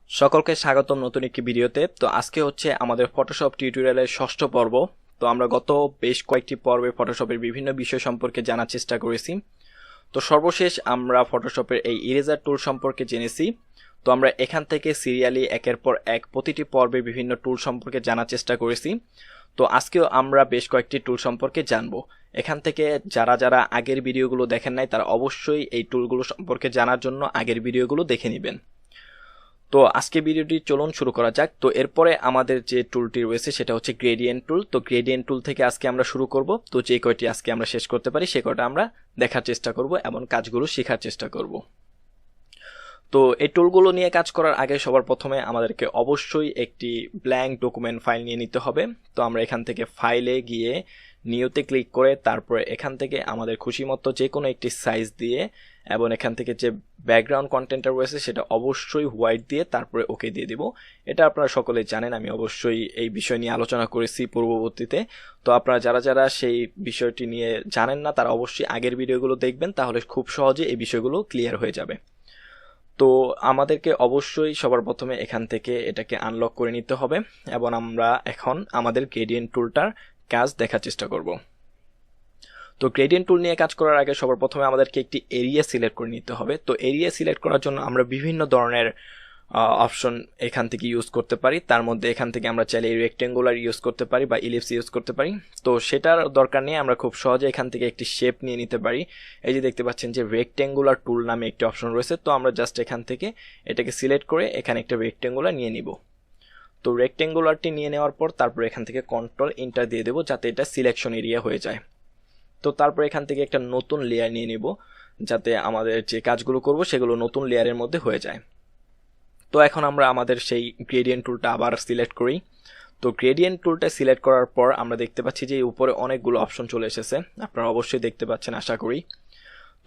সকলকে স্বাগতম নতুন একটি ভিডিওতে। তো আজকে হচ্ছে আমাদের ফটোশপ টিউটোরিয়ালের ষষ্ঠ পর্ব। তো আমরা গত বেশ কয়েকটি পর্বে ফটোশপের বিভিন্ন বিষয় সম্পর্কে জানার চেষ্টা করেছি। তো সর্বশেষ আমরা ফটোশপের এই ইরেজার টুল সম্পর্কে জেনেছি। তো আমরা এখান থেকে সিরিয়ালি একের পর এক প্রতিটি পর্বে বিভিন্ন টুল সম্পর্কে জানার চেষ্টা করেছি। তো আজকেও আমরা বেশ কয়েকটি টুল সম্পর্কে জানবো। এখান থেকে যারা যারা আগের ভিডিওগুলো দেখেন নাই তারা অবশ্যই এই টুলগুলো সম্পর্কে জানার জন্য আগের ভিডিওগুলো দেখে নেবেন। তো আজকে ভিডিওটি চলুন শুরু করা যাক। তো এরপরে আমাদের যে টুলটি রয়েছে সেটা হচ্ছে গ্রেডিয়েন্ট টুল। তো গ্রেডিয়েন্ট টুল থেকে আজকে আমরা শুরু করব। তো যে কয়টি আজকে আমরা শেষ করতে পারি সে কয়টা আমরা দেখার চেষ্টা করব এবং কাজগুলো শেখার চেষ্টা করব। তো এই টুলগুলো নিয়ে কাজ করার আগে সবার প্রথমে আমাদেরকে অবশ্যই একটি ব্ল্যাঙ্ক ডকুমেন্ট ফাইল নিয়ে নিতে হবে। তো আমরা এখান থেকে ফাইলে গিয়ে নিউতে ক্লিক করে তারপরে এখান থেকে আমাদের খুশি মতো যে কোনো একটি সাইজ দিয়ে এবং এখান থেকে যে ব্যাকগ্রাউন্ড কন্টেন্টটা রয়েছে সেটা অবশ্যই হোয়াইট দিয়ে তারপরে ওকে দিয়ে দিব। এটা আপনারা সকলেই জানেন, আমি অবশ্যই এই বিষয় নিয়ে আলোচনা করেছি পূর্ববর্তীতে। তো আপনারা যারা যারা সেই বিষয়টি নিয়ে জানেন না তারা অবশ্যই আগের ভিডিওগুলো দেখবেন, তাহলে খুব সহজে এই বিষয়গুলো ক্লিয়ার হয়ে যাবে। তো আমাদেরকে অবশ্যই সবার প্রথমে এখান থেকে এটাকে আনলক করে নিতে হবে এবং আমরা এখন আমাদের গ্রেডিয়েন্ট টুলটার কাজ দেখার চেষ্টা করব। তো গ্রেডিয়েন্ট টুল নিয়ে কাজ করার আগে সবার প্রথমে আমাদেরকে একটি এরিয়া সিলেক্ট করে নিতে হবে। তো এরিয়া সিলেক্ট করার জন্য আমরা বিভিন্ন ধরনের অপশন এখান থেকে ইউজ করতে পারি। তার মধ্যে এখান থেকে আমরা চাইলে রেক্টেঙ্গুলার ইউজ করতে পারি বা ইলিপস ইউজ করতে পারি। তো সেটার দরকার নেই, আমরা খুব সহজে এখান থেকে একটি শেপ নিয়ে নিতে পারি। এই যে দেখতে পাচ্ছেন যে রেক্টেঙ্গুলার টুল নামে একটি অপশন রয়েছে। তো আমরা জাস্ট এখান থেকে এটাকে সিলেক্ট করে এখানে একটা রেক্টেঙ্গুলার নিয়ে নিব। তো রেক্টেঙ্গুলারটি নিয়ে নেওয়ার পর তারপর এখান থেকে কন্ট্রোল এন্টার দিয়ে দেবো যাতে এটা সিলেকশন এরিয়া হয়ে যায়। তো তারপর এখান থেকে একটা নতুন লেয়ার নিয়ে নিব যাতে আমাদের যে কাজগুলো করব সেগুলো নতুন লেয়ারের মধ্যে হয়ে যায়। তো এখন আমরা আমাদের সেই গ্রেডিয়েন্ট টুলটা আবার সিলেক্ট করি। তো গ্রেডিয়েন্ট টুলটা সিলেক্ট করার পর আমরা দেখতে পাচ্ছি যে উপরে অনেকগুলো অপশন চলে এসেছে, আপনারা অবশ্যই দেখতে পাচ্ছেন আশা করি।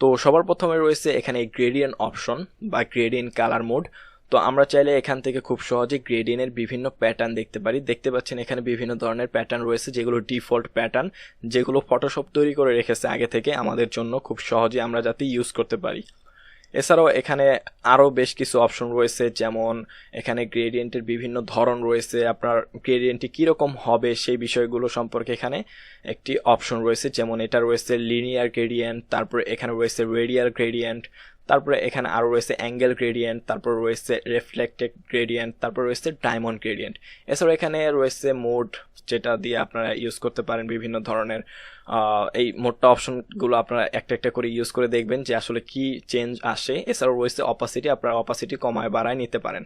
তো সবার প্রথমে রয়েছে এখানে গ্রেডিয়েন্ট অপশন বা গ্রেডিয়েন্ট কালার মোড। তো আমরা চাইলে এখান থেকে খুব সহজে গ্রেডিয়েন্টের বিভিন্ন প্যাটার্ন দেখতে পারি। দেখতে পাচ্ছেন এখানে বিভিন্ন ধরনের প্যাটার্ন রয়েছে যেগুলো ডিফল্ট প্যাটার্ন, যেগুলো ফটোশপ তৈরি করে রেখেছে আগে থেকে আমাদের জন্য খুব সহজে আমরা যাতে ইউজ করতে পারি। এছাড়াও এখানে আরও বেশ কিছু অপশন রয়েছে, যেমন এখানে গ্রেডিয়েন্টের বিভিন্ন ধরন রয়েছে, আপনার গ্রেডিয়েন্টটি কীরকম হবে সেই বিষয়গুলো সম্পর্কে এখানে একটি অপশন রয়েছে। যেমন এটা রয়েছে লিনিয়ার গ্রেডিয়েন্ট, তারপরে এখানে রয়েছে রেডিয়াল গ্রেডিয়েন্ট, তারপরে এখানে আরও রয়েছে অ্যাঙ্গেল গ্রেডিয়েন্ট, তারপর রয়েছে রিফ্লেক্টেড গ্রেডিয়েন্ট, তারপর রয়েছে ডায়মন্ড গ্রেডিয়েন্ট। এছাড়াও এখানে রয়েছে মোড, যেটা দিয়ে আপনারা ইউজ করতে পারেন বিভিন্ন ধরনের। এই মোডটা অপশনগুলো আপনারা একটা একটা করে ইউজ করে দেখবেন যে আসলে কি চেঞ্জ আসে। এছাড়াও রয়েছে অপাসিটি, আপনারা অপাসিটি কমায় বাড়ায় নিতে পারেন।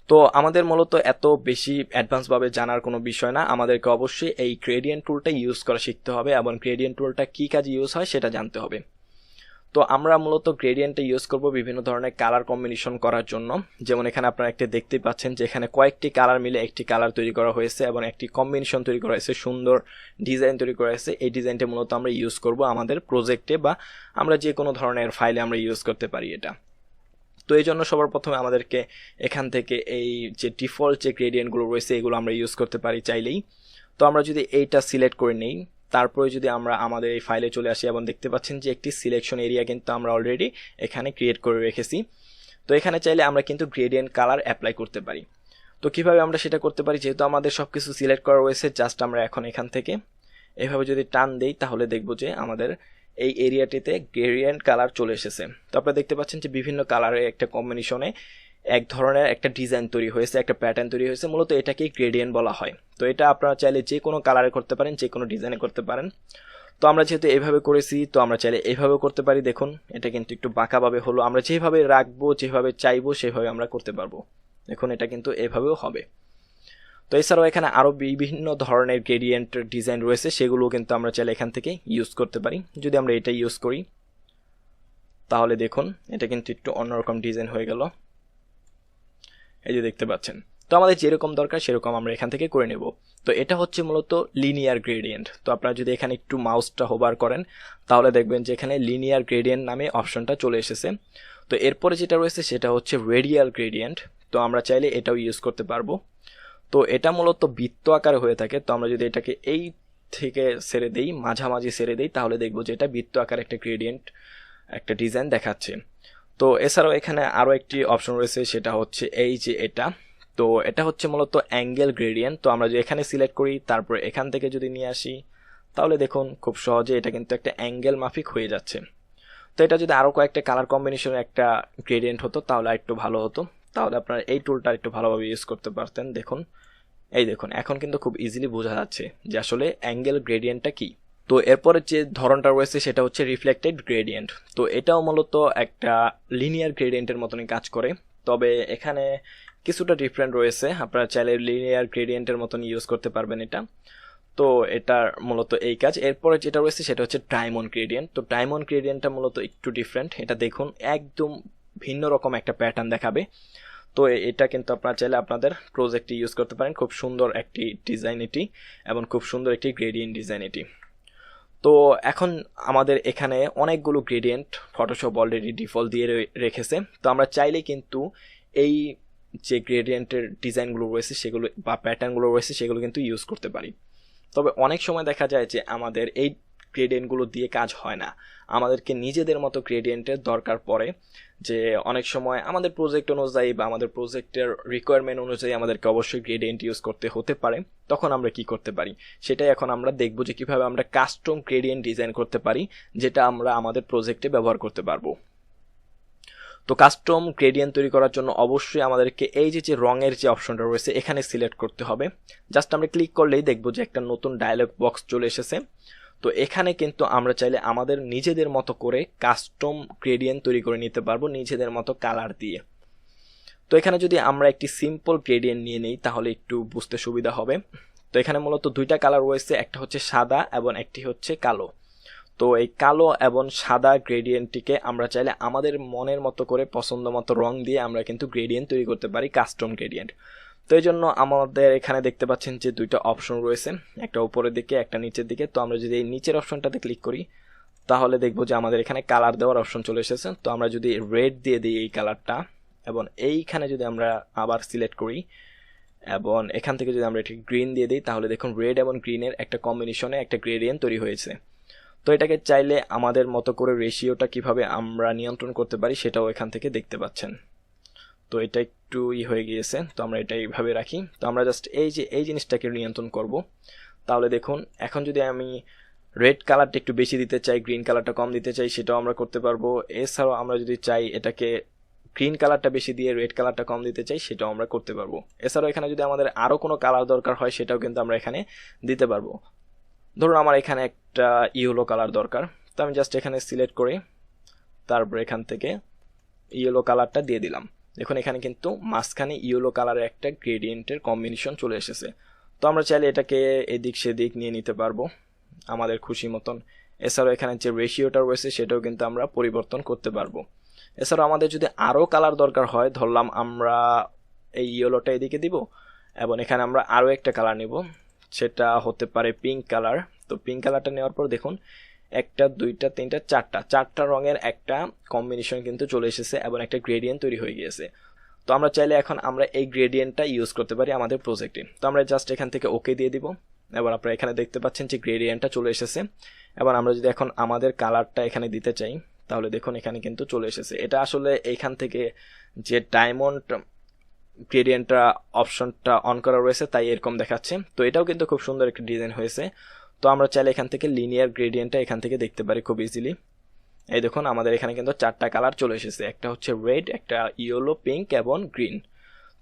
তো আমাদের মূলত এত বেশি অ্যাডভান্সভাবে জানার কোনো বিষয় না, আমাদেরকে অবশ্যই এই গ্রেডিয়েন্ট টুলটা ইউজ করা শিখতে হবে এবং গ্রেডিয়েন্ট টুলটা কী কাজে ইউজ হয় সেটা জানতে হবে। তো আমরা মূলত গ্রেডিয়েন্টটা ইউজ করব বিভিন্ন ধরনের কালার কম্বিনেশন করার জন্য। যেমন এখানে আপনারা একটা দেখতে পাচ্ছেন যে এখানে কয়েকটি কালার মিলে একটি কালার তৈরি করা হয়েছে এবং একটি কম্বিনেশন তৈরি করা হয়েছে, সুন্দর ডিজাইন তৈরি করা হয়েছে। এই ডিজাইনটা মূলত আমরা ইউজ করব আমাদের প্রজেক্টে বা আমরা যে কোনো ধরনের ফাইলে আমরা ইউজ করতে পারি এটা। তো এই জন্য সবার প্রথমে আমাদেরকে এখান থেকে এই যে ডিফল্ট যে গ্রেডিয়েন্টগুলো রয়েছে এগুলো আমরা ইউজ করতে পারি চাইলেই। তো আমরা যদি এইটা সিলেক্ট করে নিই, তারপরে যদি আমরা আমাদের এই ফাইলে চলে আসি এবং দেখতে পাচ্ছেন যে একটি সিলেকশন এরিয়া কিন্তু আমরা অলরেডি এখানে ক্রিয়েট করে রেখেছি। তো এখানে চাইলে আমরা কিন্তু গ্রেডিয়েন্ট কালার অ্যাপ্লাই করতে পারি। তো কিভাবে আমরা সেটা করতে পারি, যেহেতু আমাদের সব কিছু সিলেক্ট করা রয়েছে, জাস্ট আমরা এখন এখান থেকে এভাবে যদি টান দেই তাহলে দেখব যে আমাদের এই এরিয়াটিতে গ্রেডিয়েন্ট কালার চলে এসেছে। তো আপনারা দেখতে পাচ্ছেন যে বিভিন্ন কালারের একটা কম্বিনেশনে এক ধরনের একটা ডিজাইন তৈরি হয়েছে, একটা প্যাটার্ন তৈরি হয়েছে, মূলত এটাকেই গ্রেডিয়েন্ট বলা হয়। তো এটা আপনারা চাইলে যে কোনো কালারে করতে পারেন, যে কোনো ডিজাইনে করতে পারেন। তো আমরা যেহেতু এইভাবে করেছি তো আমরা চাইলে এইভাবেও করতে পারি। দেখুন এটা কিন্তু একটু বাঁকাভাবে হলো, আমরা যেভাবে রাখবো যেভাবে চাইবো সেভাবে আমরা করতে পারবো। দেখুন এটা কিন্তু এভাবেও হবে। তো এছাড়াও এখানে আরও বিভিন্ন ধরনের গ্রেডিয়েন্ট ডিজাইন রয়েছে, সেগুলো কিন্তু আমরা চাইলে এখান থেকে ইউজ করতে পারি। যদি আমরা এটা ইউজ করি তাহলে দেখুন এটা কিন্তু একটু অন্যরকম ডিজাইন হয়ে গেল, এই যে দেখতে পাচ্ছেন। তো আমাদের যেরকম দরকার সেরকম আমরা এখান থেকে করে নেব। তো এটা হচ্ছে মূলত লিনিয়ার গ্রেডিয়েন্ট। তো আপনারা যদি এখানে একটু মাউসটা হোভার করেন তাহলে দেখবেন যে এখানে লিনিয়ার গ্রেডিয়েন্ট নামে অপশনটা চলে এসেছে। তো এরপরে যেটা রয়েছে সেটা হচ্ছে রেডিয়াল গ্রেডিয়েন্ট। তো আমরা চাইলে এটাও ইউজ করতে পারবো। তো এটা মূলত বৃত্ত আকারে হয়ে থাকে। তো আমরা যদি এটাকে এই থেকে ছেড়ে দিই, মাঝামাঝি ছেড়ে দিই, তাহলে দেখবো যে এটা বৃত্ত আকারে একটা গ্রেডিয়েন্ট একটা ডিজাইন দেখাচ্ছে। তো এছাড়াও এখানে আরও একটি অপশন রয়েছে, সেটা হচ্ছে এই যে এটা। তো এটা হচ্ছে মূলত অ্যাঙ্গেল গ্রেডিয়েন্ট। তো আমরা যদি এখানে সিলেক্ট করি, তারপর এখান থেকে যদি নিয়ে আসি, তাহলে দেখুন খুব সহজে এটা কিন্তু একটা অ্যাঙ্গেল মাফিক হয়ে যাচ্ছে। তো এটা যদি আরও কয়েকটা কালার কম্বিনেশনের একটা গ্রেডিয়েন্ট হতো তাহলে একটু ভালো হতো, তাহলে আপনারা এই টুলটা একটু ভালোভাবে ইউজ করতে পারতেন। দেখুন, এই দেখুন এখন কিন্তু খুব ইজিলি বোঝা যাচ্ছে যে আসলে অ্যাঙ্গেল গ্রেডিয়েন্টটা কি। তো এরপরে যে ধরনটা রয়েছে সেটা হচ্ছে রিফ্লেক্টেড গ্রেডিয়েন্ট। তো এটাও মূলত একটা লিনিয়ার গ্রেডিয়েন্টের মতনই কাজ করে, তবে এখানে কিছুটা ডিফারেন্ট রয়েছে। আপনারা চাইলে লিনিয়ার গ্রেডিয়েন্টের মতন ইউজ করতে পারবেন এটা। তো এটার মূলত এই কাজ। এরপরে যেটা রয়েছে সেটা হচ্ছে ডায়মন্ড গ্রেডিয়েন্ট। তো ডায়মন্ড গ্রেডিয়েন্টটা মূলত একটু ডিফারেন্ট। এটা দেখুন একদম ভিন্ন রকম একটা প্যাটার্ন দেখাবে। তো এটা কিন্তু আপনারা চাইলে আপনাদের প্রজেক্টে ইউজ করতে পারেন। খুব সুন্দর একটি ডিজাইন এটি, এবং খুব সুন্দর একটি গ্রেডিয়েন্ট ডিজাইন এটি। তো এখন আমাদের এখানে অনেকগুলো গ্রেডিয়েন্ট ফটোশপ অলরেডি ডিফল্ট দিয়ে রেখেছে। তো আমরা চাইলে কিন্তু এই যে গ্রেডিয়েন্টের ডিজাইনগুলো রয়েছে সেগুলো বা প্যাটার্নগুলো রয়েছে সেগুলো কিন্তু ইউজ করতে পারি। তবে অনেক সময় দেখা যায় যে আমাদের এই গ্রেডিয়েন্টগুলো দিয়ে কাজ হয় না, আমাদেরকে নিজেদের মতো গ্রেডিয়েন্টের দরকার পড়ে। যে অনেক সময় আমাদের প্রজেক্ট অনুযায়ী বা আমাদের প্রজেক্টের রিকোয়ারমেন্ট অনুযায়ী আমাদেরকে অবশ্যই গ্রেডিয়েন্ট ইউজ করতে হতে পারে। তখন আমরা কি করতে পারি সেটাই এখন আমরা দেখব, যে কিভাবে আমরা কাস্টম গ্রেডিয়েন্ট ডিজাইন করতে পারি, যেটা আমরা আমাদের প্রজেক্টে ব্যবহার করতে পারবো। তো কাস্টম গ্রেডিয়েন্ট তৈরি করার জন্য অবশ্যই আমাদেরকে এই যে রঙের যে অপশনটা রয়েছে এখানে সিলেক্ট করতে হবে। জাস্ট আমরা ক্লিক করলেই দেখব যে একটা নতুন ডায়লগ বক্স চলে এসেছে। তো এখানে কিন্তু আমরা চাইলে আমাদের নিজেদের মতো করে কাস্টম গ্রেডিয়েন্ট তৈরি করে নিতে পারবো নিজেদের মতো কালার দিয়ে। তো এখানে যদি আমরা একটি সিম্পল গ্রেডিয়েন্ট নিয়ে নিই তাহলে একটু বুঝতে সুবিধা হবে। তো এখানে মূলত দুইটা কালার রয়েছে, একটা হচ্ছে সাদা এবং একটি হচ্ছে কালো। তো এই কালো এবং সাদা গ্রেডিয়েন্টটিকে আমরা চাইলে আমাদের মনের মতো করে পছন্দ মতো রং দিয়ে আমরা কিন্তু গ্রেডিয়েন্ট তৈরি করতে পারি, কাস্টম গ্রেডিয়েন্ট। তো এই জন্য আমাদের এখানে দেখতে পাচ্ছেন যে দুইটা অপশন রয়েছে, একটা উপরের দিকে একটা নিচের দিকে। তো আমরা যদি এই নিচের অপশনটাতে ক্লিক করি তাহলে দেখবো যে আমাদের এখানে কালার দেওয়ার অপশন চলে এসেছে। তো আমরা যদি রেড দিয়ে দিই এই কালারটা, এবং এইখানে যদি আমরা আবার সিলেক্ট করি এবং এখান থেকে যদি আমরা এটি গ্রিন দিয়ে দিই, তাহলে দেখুন রেড এবং গ্রিনের একটা কম্বিনেশনে একটা গ্রেডিয়েন্ট তৈরি হয়েছে। তো এটাকে চাইলে আমাদের মতো করে রেশিওটা কিভাবে আমরা নিয়ন্ত্রণ করতে পারি সেটাও এখান থেকে দেখতে পাচ্ছেন। তো এটা একটু হয়ে গিয়েছে, তো আমরা এটা এইভাবে রাখি। তো আমরা জাস্ট এই জিনিসটাকে নিয়ন্ত্রণ করব। তাহলে দেখুন এখন যদি আমি রেড কালারটা একটু বেশি দিতে চাই, গ্রিন কালারটা কম দিতে চাই, সেটাও আমরা করতে পারবো। এছাড়াও আমরা যদি চাই এটাকে গ্রিন কালারটা বেশি দিয়ে রেড কালারটা কম দিতে চাই, সেটাও আমরা করতে পারবো। এছাড়াও এখানে যদি আমাদের আরও কোনো কালার দরকার হয় সেটাও কিন্তু আমরা এখানে দিতে পারবো। ধরুন আমার এখানে একটা ইয়েলো কালার দরকার, তো আমি জাস্ট এখানে সিলেক্ট করে তারপর এখান থেকে ইয়েলো কালারটা দিয়ে দিলাম। দেখুন এখানে কিন্তু মাঝখানে ইয়েলো কালারের একটা গ্রেডিয়েন্টের কম্বিনেশন চলে এসেছে। তো আমরা চাইলে এটাকে এদিক সেদিক নিয়ে নিতে পারবো আমাদের খুশি মতন। এছাড়াও এখানে যে রেশিওটা রয়েছে সেটাও কিন্তু আমরা পরিবর্তন করতে পারবো। এছাড়াও আমাদের যদি আরও কালার দরকার হয়, ধরলাম আমরা এই ইয়েলোটা এদিকে দিব এবং এখানে আমরা আরও একটা কালার নিব, সেটা হতে পারে পিঙ্ক কালার। তো পিঙ্ক কালারটা নেওয়ার পর দেখুন একটা দুইটা তিনটা চারটা রঙের একটা কম্বিনেশন কিন্তু চলে এসেছে এবং একটা গ্রেডিয়েন্ট তৈরি হয়ে গিয়েছে। তো আমরা চাইলে এখন আমরা এই গ্রেডিয়েন্টটা ইউজ করতে পারি আমাদের প্রজেক্টে। তো আমরা জাস্ট এখান থেকে ওকে দিয়ে দিব। এবার আপনারা এখানে দেখতে পাচ্ছেন যে গ্রেডিয়েন্টটা চলে এসেছে। এবার আমরা যদি এখন আমাদের কালারটা এখানে দিতে চাই তাহলে দেখুন এখানে কিন্তু চলে এসেছে। এটা আসলে এখান থেকে যে ডায়মন্ড গ্রেডিয়েন্টটা অপশনটা অন করা রয়েছে তাই এরকম দেখাচ্ছে। তো এটাও কিন্তু খুব সুন্দর একটা ডিজাইন হয়েছে। তো আমরা চাইলে এখান থেকে লিনিয়ার গ্রেডিয়েন্টটা এখান থেকে দেখতে পারি খুব ইজিলি। এই দেখুন আমাদের এখানে কিন্তু চারটা কালার চলে এসেছে, একটা হচ্ছে রেড, একটা ইয়েলো, পিঙ্ক এবং গ্রিন।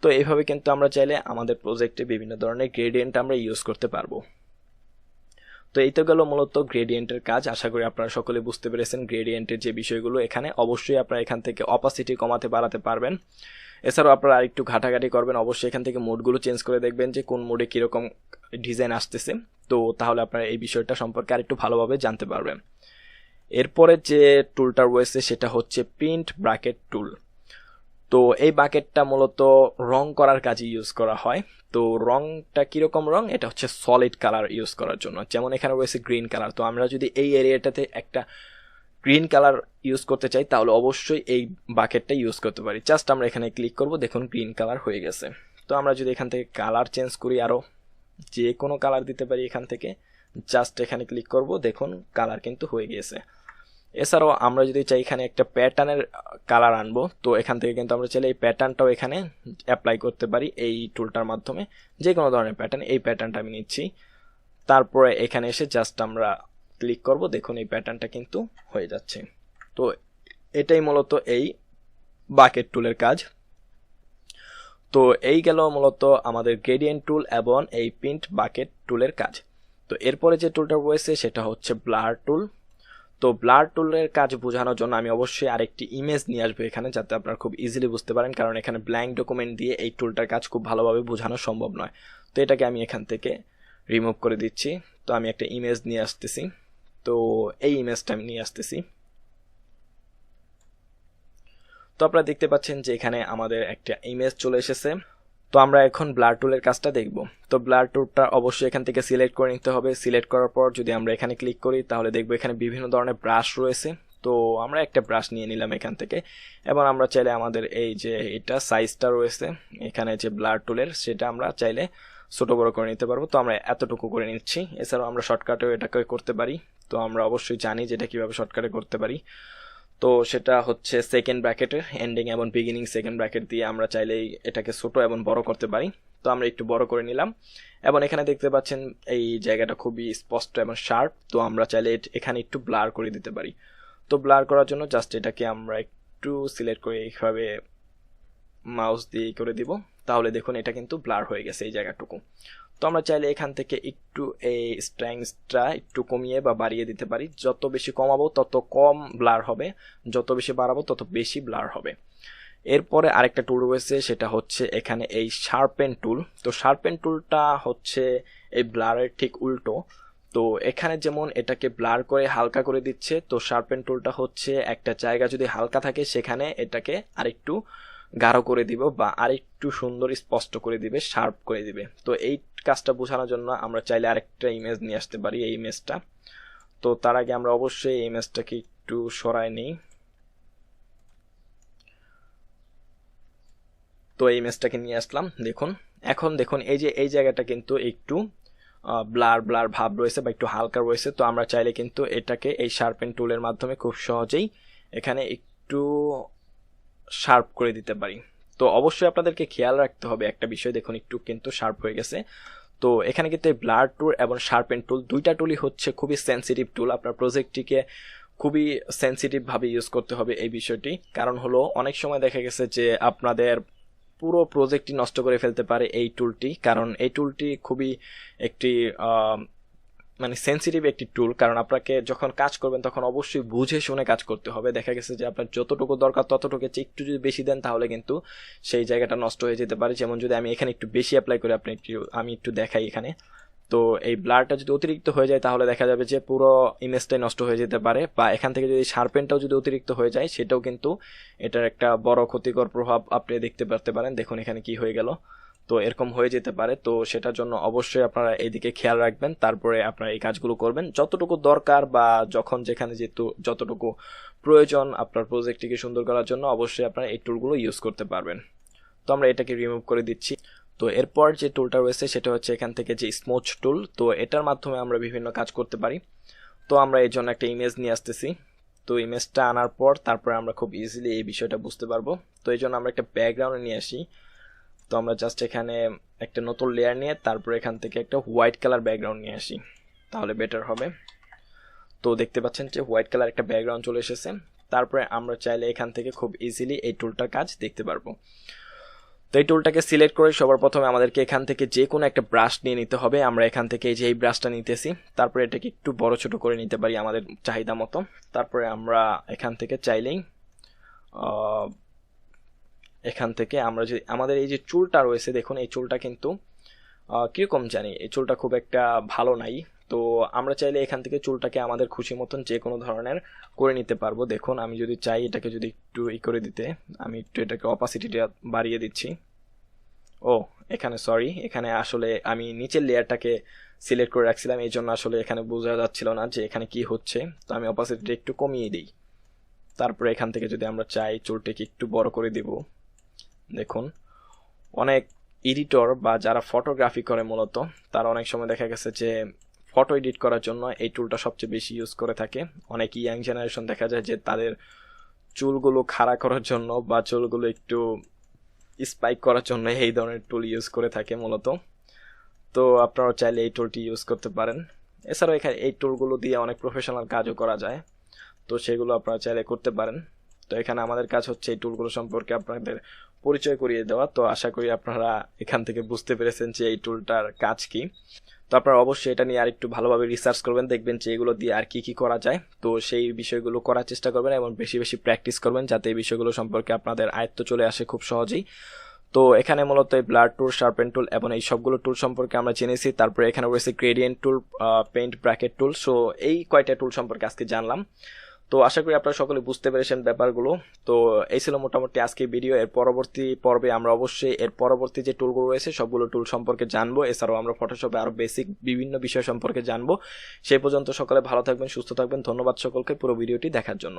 তো এইভাবে কিন্তু আমরা চাইলে আমাদের প্রজেক্টে বিভিন্ন ধরনের গ্রেডিয়েন্ট আমরা ইউজ করতে পারবো। তো এই তো গেল মূলত গ্রেডিয়েন্টের কাজ। আশা করি আপনারা সকলে বুঝতে পেরেছেন গ্রেডিয়েন্টের যে বিষয়গুলো। এখানে অবশ্যই আপনারা এখান থেকে অপাসিটি কমাতে বাড়াতে পারবেন। এছাড়াও আপনারা আরেকটু ঘাটাঘাটি করবেন, অবশ্যই এখান থেকে মোডগুলো চেঞ্জ করে দেখবেন যে কোন মোডে কীরকম ডিজাইন আসতেছে। তো তাহলে আপনারা এই বিষয়টা সম্পর্কে আরেকটু ভালোভাবে জানতে পারবেন। এরপরে যে টুলটা রয়েছে সেটা হচ্ছে প্রিন্ট ব্র্যাকেট টুল। তো এই বাকেটটা মূলত রং করার কাজে ইউজ করা হয়। তো রংটা কিরকম রং, এটা হচ্ছে সলিড কালার ইউজ করার জন্য। যেমন এখানে রয়েছে গ্রিন কালার, তো আমরা যদি এই এরিয়াটাতে একটা গ্রিন কালার ইউজ করতে চাই তাহলে অবশ্যই এই বাকেটটা ইউজ করতে পারি। জাস্ট আমরা এখানে ক্লিক করব, দেখুন গ্রিন কালার হয়ে গেছে। তো আমরা যদি এখান থেকে কালার চেঞ্জ করি, আরও যে কোনো কালার দিতে পারি এখান থেকে, জাস্ট এখানে ক্লিক করব, দেখুন কালার কিন্তু হয়ে গিয়েছে। এছাড়াও আমরা যদি চাই এখানে একটা প্যাটার্নের কালার আনবো, তো এখান থেকে কিন্তু আমরা চাইলে এই প্যাটার্নটাও এখানে অ্যাপ্লাই করতে পারি এই টুলটার মাধ্যমে। যে কোনো ধরনের প্যাটার্ন, এই প্যাটার্নটা আমি নিচ্ছি। তারপরে এখানে এসে জাস্ট আমরা ক্লিক করব, দেখুন এই প্যাটার্নটা কিন্তু হয়ে যাচ্ছে। তো এটাই মূলত এই বাকেট টুলের কাজ। তো এই গেল মূলত আমাদের গ্রেডিয়েন্ট টুল এবং এই প্রিন্ট বাকেট টুলের কাজ। তো এরপরে যে টুলটা রয়েছে সেটা হচ্ছে ব্লার টুল। তো ব্লার টুলের কাজ বোঝানোর জন্য আমি অবশ্যই আরেকটি ইমেজ নিয়ে আসবো এখানে, যাতে আপনারা খুব ইজিলি বুঝতে পারেন, কারণ এখানে ব্ল্যাঙ্ক ডকুমেন্ট দিয়ে এই টুলটার কাজ খুব ভালোভাবে বোঝানো সম্ভব নয়। তো এটাকে আমি এখান থেকে রিমুভ করে দিচ্ছি। তো আমি একটা ইমেজ নিয়ে আসতেছি। তো এই ইমেজটা আমি নিয়ে আসতেছি। তো আপনারা দেখতে পাচ্ছেন যে এখানে আমাদের একটা ইমেজ চলে এসেছে। তো আমরা এখন ব্লার টুলের কাজটা দেখব। তো ব্লার টুলটা অবশ্যই এখান থেকে সিলেক্ট করে নিতে হবে। সিলেক্ট করার পর যদি আমরা এখানে ক্লিক করি তাহলে দেখবো এখানে বিভিন্ন ধরনের ব্রাশ রয়েছে। তো আমরা একটা ব্রাশ নিয়ে নিলাম এখান থেকে, এবং আমরা চাইলে আমাদের এই যে এটা সাইজটা রয়েছে এখানে যে ব্লার টুলের, সেটা আমরা চাইলে ছোট বড় করে নিতে পারবো। তো আমরা এতটুকু করে নিচ্ছি। এছাড়াও আমরা শর্টকাটেও এটাকে করতে পারি। তো আমরা অবশ্যই জানি যে এটা কিভাবে শর্টকাটে করতে পারি। তো সেটা হচ্ছে সেকেন্ড ব্র্যাকেটের এন্ডিং এবং বিগিনিং সেকেন্ড ব্র্যাকেট দিয়ে আমরা চাইলেই এটাকে ছোট এবং বড় করতে পারি। তো আমরা একটু বড় করে নিলাম, এবং এখানে দেখতে পাচ্ছেন এই জায়গাটা খুবই স্পষ্ট এবং শার্প। তো আমরা চাইলে এখানে একটু ব্লার করে দিতে পারি। তো ব্লার করার জন্য জাস্ট এটাকে আমরা একটু সিলেক্ট করে এইভাবে মাউস দিয়ে করে দিব। তাহলে দেখুন এটা কিন্তু ব্লার হয়ে গেছে এই জায়গাটুকু। তো আমরা চাইলে এখান থেকে একটু এই স্ট্রেংথটা একটু কমিয়ে বা বাড়িয়ে দিতে পারি। যত বেশি কমাবো তত কম ব্লার হবে, যত বেশি বাড়াবো তত বেশি ব্লার হবে। এরপরে আরেকটা টুল রয়েছে, সেটা হচ্ছে এখানে এই শার্পেন টুল। তো শার্পেন টুলটা হচ্ছে এই ব্লারের ঠিক উল্টো। তো এখানে যেমন এটাকে ব্লার করে হালকা করে দিচ্ছে, তো শার্পেন টুলটা হচ্ছে একটা জায়গা যদি হালকা থাকে সেখানে এটাকে আরেকটু গাঢ় করে দিব বা আরেকটু সুন্দর স্পষ্ট করে দিবে, শার্প করে দিবে। তো এই কাজটা বোঝানোর জন্য আমরা চাইলে আরেকটা ইমেজ নিয়ে আসতে পারি, এই ইমেজটা। তো তার আগে আমরা অবশ্যই এই ইমেজটাকে একটু সরাই নিই। তো এই ইমেজটাকে নিয়ে আসলাম। দেখুন এখন দেখুন এই যে এই জায়গাটা কিন্তু একটু ব্লার ব্লার ভাব রয়েছে বা একটু হালকা রয়েছে। তো আমরা চাইলে কিন্তু এটাকে এই শার্পেন টুলের মাধ্যমে খুব সহজেই এখানে একটু শার্প করে দিতে পারি। তো অবশ্যই আপনাদেরকে খেয়াল রাখতে হবে একটা বিষয়, দেখুন একটু কিন্তু শার্প হয়ে গেছে। তো এখানে কিন্তু এই ব্লার টুল এবং শার্পেন টুল দুইটা টুলই হচ্ছে খুবই সেন্সিটিভ টুল। আপনার প্রজেক্টটিকে খুবই সেন্সিটিভ ভাবে ইউজ করতে হবে এই বিষয়টি। কারণ হলো অনেক সময় দেখা গেছে যে আপনাদের পুরো প্রজেক্টটি নষ্ট করে ফেলতে পারে এই টুলটি, কারণ এই টুলটি খুবই একটি মানে সেন্সিটিভ একটি টুল। কারণ আপনাকে যখন কাজ করবেন তখন অবশ্যই বুঝে শুনে কাজ করতে হবে। দেখা গেছে যে আপনার যতটুকু দরকার ততটুকু একটু যদি বেশি দেন তাহলে কিন্তু সেই জায়গাটা নষ্ট হয়ে যেতে পারে। যেমন যদি আমি এখানে একটু বেশি অ্যাপ্লাই করি, আমি একটু দেখাই এখানে। তো এই ব্লারটা যদি অতিরিক্ত হয়ে যায় তাহলে দেখা যাবে যে পুরো ইমেজটাই নষ্ট হয়ে যেতে পারে, বা এখান থেকে যদি শার্পেনটাও যদি অতিরিক্ত হয়ে যায় সেটাও কিন্তু এটার একটা বড় ক্ষতিকর প্রভাব আপনি দেখতে পারতে পারেন। দেখুন এখানে কি হয়ে গেল। তো এরকম হয়ে যেতে পারে। তো সেটার জন্য অবশ্যই আপনারা এইদিকে খেয়াল রাখবেন, তারপরে আপনারা এই কাজগুলো করবেন যতটুকু দরকার বা যখন যেখানে যেহেতু যতটুকু প্রয়োজন আপনার প্রজেক্টটিকে সুন্দর করার জন্য অবশ্যই আপনারা এই টুলগুলো ইউজ করতে পারবেন। তো আমরা এটাকে রিমুভ করে দিচ্ছি। তো এরপর যে টুলটা রয়েছে সেটা হচ্ছে এখান থেকে যে স্মুথ টুল। তো এটার মাধ্যমে আমরা বিভিন্ন কাজ করতে পারি। তো আমরা এই জন্য একটা ইমেজ নিয়ে আসতেছি। তো ইমেজটা আনার পর তারপরে আমরা খুব ইজিলি এই বিষয়টা বুঝতে পারবো। তো এই জন্য আমরা একটা ব্যাকগ্রাউন্ড নিয়ে আসি। তো আমরা জাস্ট এখানে একটা নতুন লেয়ার নিয়ে তারপরে এখান থেকে একটা হোয়াইট কালার ব্যাকগ্রাউন্ড নিয়ে আসি, তাহলে বেটার হবে। তো দেখতে পাচ্ছেন যে হোয়াইট কালার একটা ব্যাকগ্রাউন্ড চলে এসেছে। তারপরে আমরা চাইলে এখান থেকে খুব ইজিলি এই টুলটার কাজ দেখতে পারবো। তো এই টুলটাকে সিলেক্ট করে সবার প্রথমে আমাদেরকে এখান থেকে যে কোনো একটা ব্রাশ নিয়ে নিতে হবে। আমরা এখান থেকে এই যে এই ব্রাশটা নিতেছি, তারপরে এটাকে একটু বড় ছোট করে নিতে পারি আমাদের চাহিদা মতো। তারপরে আমরা এখান থেকে চাইলেই এখান থেকে আমরা যে আমাদের এই যে চুলটা রয়েছে, দেখুন এই চুলটা কিন্তু কিরকম জানি এই চুলটা খুব একটা ভালো নাই। তো আমরা চাইলে এখান থেকে চুলটাকে আমাদের খুশি মতন যে কোনো ধরনের করে নিতে পারবো। দেখুন আমি যদি চাই এটাকে যদি একটু করে দিতে, আমি একটু এটাকে অপাসিটিটা বাড়িয়ে দিচ্ছি। ও এখানে সরি, এখানে আসলে আমি নিচের লেয়ারটাকে সিলেক্ট করে রাখছিলাম, এই জন্য আসলে এখানে বোঝা যাচ্ছিল না যে এখানে কি হচ্ছে। তো আমি অপাসিটিটা একটু কমিয়ে দিই। তারপরে এখান থেকে যদি আমরা চাই চুলটাকে একটু বড় করে দিব। দেখুন অনেক এডিটর বা যারা ফটোগ্রাফি করে মূলত তারা অনেক সময় দেখা গেছে যে ফটো এডিট করার জন্য এই টুলটা সবচেয়ে বেশি ইউজ করে থাকে। অনেক ইয়াং জেনারেশন দেখা যায় যে তাদের চুলগুলো খাড়া করার জন্য বা চুলগুলো একটু স্পাইক করার জন্য এই ধরনের টুল ইউজ করে থাকে মূলত। তো আপনারা চাইলে এই টুলটি ইউজ করতে পারেন। এছাড়াও এখানে এই টুলগুলো দিয়ে অনেক প্রফেশনাল কাজও করা যায়, তো সেগুলো আপনারা চাইলে করতে পারেন। তো এখানে আমাদের কাজ হচ্ছে এই টুলগুলো সম্পর্কে আপনাদের পরিচয় করিয়ে দেওয়া। তো আশা করি আপনারা এখান থেকে বুঝতে পেরেছেন যে এই টুলটার কাজ কি। তো আপনারা অবশ্যই এটা নিয়ে আরেকটু ভালোভাবে রিসার্চ করবেন, দেখবেন যে এগুলো দিয়ে আর কি কি করা যায়। তো সেই বিষয়গুলো করার চেষ্টা করবেন এবং বেশি বেশি প্র্যাকটিস করবেন, যাতে এই বিষয়গুলো সম্পর্কে আপনাদের আয়ত্ত চলে আসে খুব সহজেই। তো এখানে মূলত এই ব্লার টুল, শার্পেন টুল এবং এই সবগুলো টুল সম্পর্কে আমরা জেনেছি। তারপরে এখানে রয়েছে গ্রেডিয়েন্ট টুল, পেইন্ট ব্র্যাকেট টুল। সো এই কয়টা টুল সম্পর্কে আজকে জানলাম। তো আশা করি আপনারা সকলে বুঝতে পেরেছেন ব্যাপারগুলো। তো এই ছিল মোটামুটি আজকে ভিডিও। এর পরবর্তী পর্বে আমরা অবশ্যই এর পরবর্তী যে টুলগুলো রয়েছে সবগুলো টুল সম্পর্কে জানবো। এছাড়াও আমরা ফটোশপে আরো বেসিক বিভিন্ন বিষয় সম্পর্কে জানবো। সেই পর্যন্ত সকলে ভালো থাকবেন, সুস্থ থাকবেন। ধন্যবাদ সকলকে পুরো ভিডিওটি দেখার জন্য।